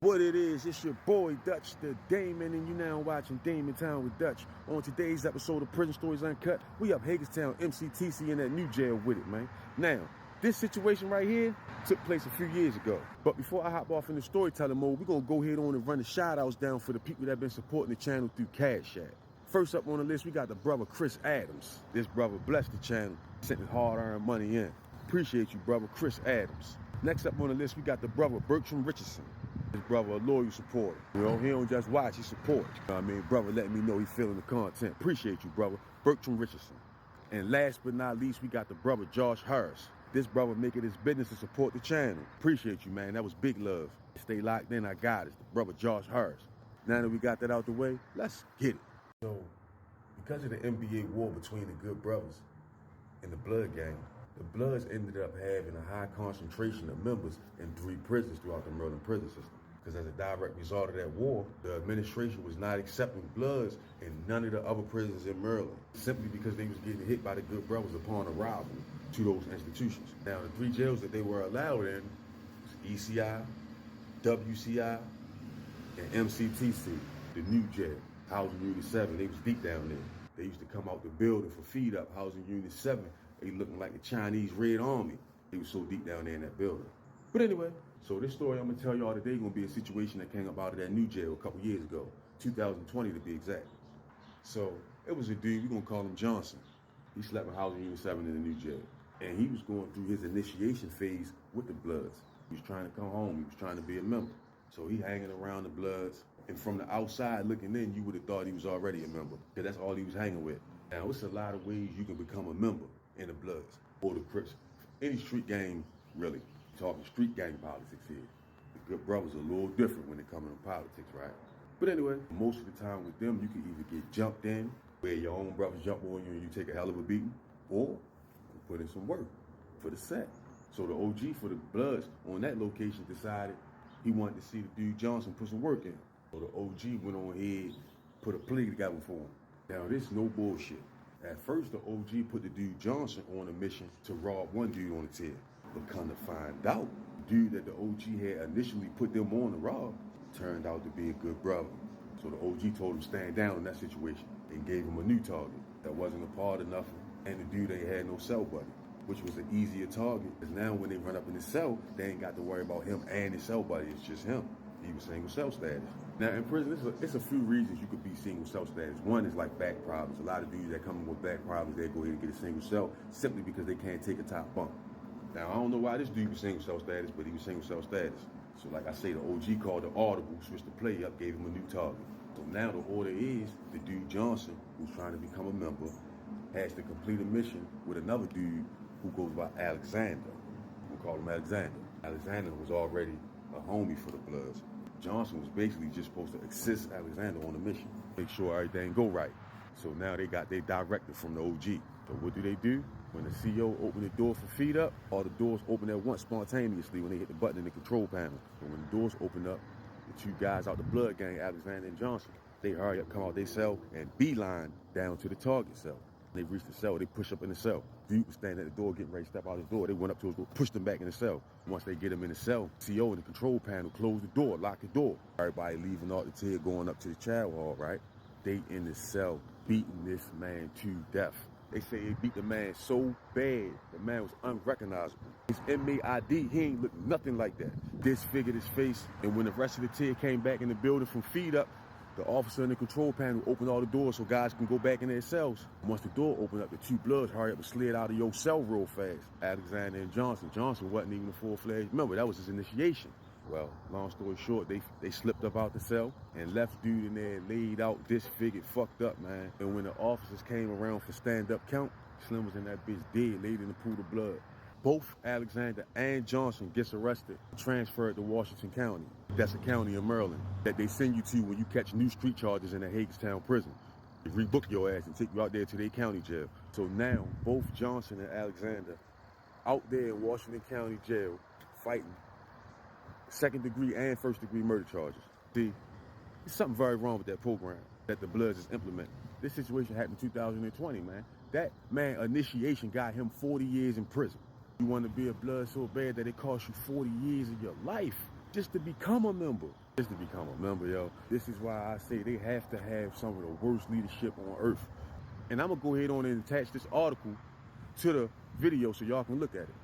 What it is, it's your boy Dutch, the Damon, and you now watching Damon Town with Dutch. On today's episode of Prison Stories Uncut, we up Hagerstown, MCTC in that new jail with it, man. Now, this situation right here took place a few years ago. But before I hop off in the storytelling mode, we're going to go ahead on and run the shout-outs down for the people that have been supporting the channel through Cash App. First up on the list, we got the brother Chris Adams. This brother blessed the channel, sent his hard-earned money in. Appreciate you, brother Chris Adams. Next up on the list, we got the brother Bertram Richardson. His brother, a loyal supporter. You know, he don't just watch, he supports. You know what I mean? Brother letting me know he's feeling the content. Appreciate you, brother. Bertram Richardson. And last but not least, we got the brother Josh Harris. This brother make it his business to support the channel. Appreciate you, man. That was big love. Stay locked in, I got it. The brother Josh Harris. Now that we got that out the way, let's get it. So, because of the NBA war between the good brothers and the Blood gang, the Bloods ended up having a high concentration of members in 3 prisons throughout the Maryland prison system. Because as a direct result of that war, the administration was not accepting Bloods in none of the other prisons in Maryland, simply because they was getting hit by the good brothers upon arrival to those institutions. Now, the 3 jails that they were allowed in was ECI, WCI, and MCTC, the new jail, Housing Unit 7. They was deep down there. They used to come out the building for feed up, Housing Unit 7. They looking like the Chinese Red Army. They was so deep down there in that building. But anyway, so this story I'm gonna tell y'all today gonna be a situation that came up out of that new jail a couple years ago, 2020 to be exact. So it was a dude, we're gonna call him Johnson. He slept in Housing Unit 7 in the new jail. And he was going through his initiation phase with the Bloods. He was trying to come home, he was trying to be a member. So he hanging around the Bloods, and from the outside looking in, you would have thought he was already a member, because that's all he was hanging with. Now, it's a lot of ways you can become a member in the Bloods or the Crips. Any street gang, really. Talking street gang politics here. The good brothers are a little different when it comes to politics, right? But anyway, most of the time with them, you can either get jumped in, where your own brothers jump on you and you take a hell of a beating, or you put in some work for the set. So the OG for the Bloods on that location decided he wanted to see the dude Johnson put some work in. So the OG went on ahead, put a plea together for him. Now, this no bullshit. At first, the OG put the dude Johnson on a mission to rob one dude on the tier. But come to find out, the dude that the OG had initially put them on to rob turned out to be a good brother. So the OG told him stand down in that situation and gave him a new target that wasn't a part of nothing, and the dude ain't had no cell buddy, which was an easier target, because now when they run up in the cell, they ain't got to worry about him and his cell buddy, it's just him. He was single cell status. Now in prison, it's a few reasons you could be single cell status. One is like back problems. A lot of dudes that come in with back problems, they go ahead and get a single cell simply because they can't take a top bunk. Now I don't know why this dude was single cell status, but he was single cell status. So like I say, the OG called the audible, switched the play up, gave him a new target. So now the order is the dude Johnson, who's trying to become a member, has to complete a mission with another dude who goes by Alexander. We'll call him Alexander. Alexander was already a homie for the Bloods. Johnson was basically just supposed to assist Alexander on the mission, make sure everything go right. So now they got their directive from the OG. So what do? When the CO opened the door for feed up, all the doors open at once spontaneously when they hit the button in the control panel. And when the doors open up, the 2 guys out the Blood gang, Alexander and Johnson, they hurry up, come out their cell, and beeline down to the target cell. They reach the cell, they push up in the cell. Dude was standing at the door, getting ready to step out the door. They went up to his door, pushed him back in the cell. Once they get him in the cell, CO in the control panel closed the door, locked the door. Everybody leaving out the tier, going up to the chow hall, right? They in the cell, beating this man to death. They say they beat the man so bad, the man was unrecognizable. His inmate ID, he ain't look nothing like that. Disfigured his face, and when the rest of the tier came back in the building from feed up, the officer in the control panel opened all the doors so guys can go back in their cells. Once the door opened up, the 2 Bloods hurry up and slid out of your cell real fast. Alexander and Johnson. Johnson wasn't even a full-fledged member. That was his initiation. Well, long story short, they slipped up out the cell and left dude in there laid out, disfigured, fucked up, man. And when the officers came around for stand-up count, Slim was in that bitch dead, laid in the pool of blood. Both Alexander and Johnson gets arrested, transferred to Washington County. That's a county in Maryland that they send you to when you catch new street charges in the Hagerstown prison. They rebook your ass and take you out there to their county jail. So now, both Johnson and Alexander out there in Washington County jail fighting 2nd-degree and 1st-degree murder charges. See, there's something very wrong with that program that the Bloods is implementing. This situation happened in 2020, man. That man initiation got him 40 years in prison. You want to be a Blood so bad that it cost you 40 years of your life. just to become a member. Just to become a member, yo. This is why I say they have to have some of the worst leadership on earth. And I'm gonna go ahead on and attach this article to the video so y'all can look at it.